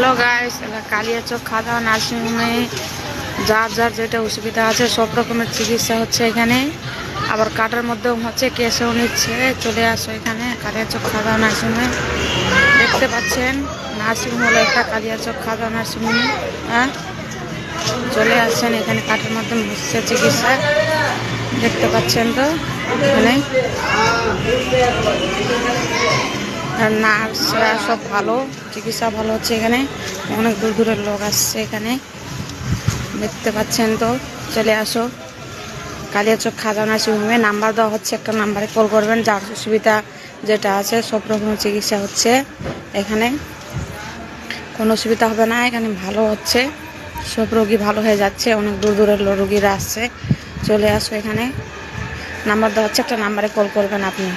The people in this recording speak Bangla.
হ্যালো গাইস, কালিয়াচক খাওয়া নার্সিংহোমে যার যার যেটা অসুবিধা আছে সব রকমের চিকিৎসা হচ্ছে এখানে। আবার কার্ডের মধ্যেও হচ্ছে, কেসেও নিচ্ছে। চলে আসো এখানে কালিয়াচক খাওয়া নার্সিংহোমে। দেখতে পাচ্ছেন নার্সিংহোম হলো একটা কালিয়াচক খাওয়া নার্সিংহোমে। হ্যাঁ, চলে আসছেন এখানে কার্ডের মাধ্যমে হচ্ছে চিকিৎসা। দেখতে পাচ্ছেন তো এখানে নার্সরা সব ভালো, চিকিৎসা ভালো হচ্ছে এখানে। অনেক দূর দূরের লোক আসছে এখানে, দেখতে পাচ্ছেন তো। চলে আসো কালিয়াচক খাজা নার্সিংহোমে। নাম্বার দেওয়া হচ্ছে, একটা নাম্বারে কল করবেন। যার অসুবিধা যেটা আছে সব রকমের চিকিৎসা হচ্ছে এখানে, কোনো অসুবিধা হবে না। এখানে ভালো হচ্ছে, সব রোগী ভালো হয়ে যাচ্ছে। অনেক দূর দূরের রোগীরা আসছে। চলে আসো এখানে, নাম্বার দেওয়া হচ্ছে, একটা নাম্বারে কল করবেন আপনি।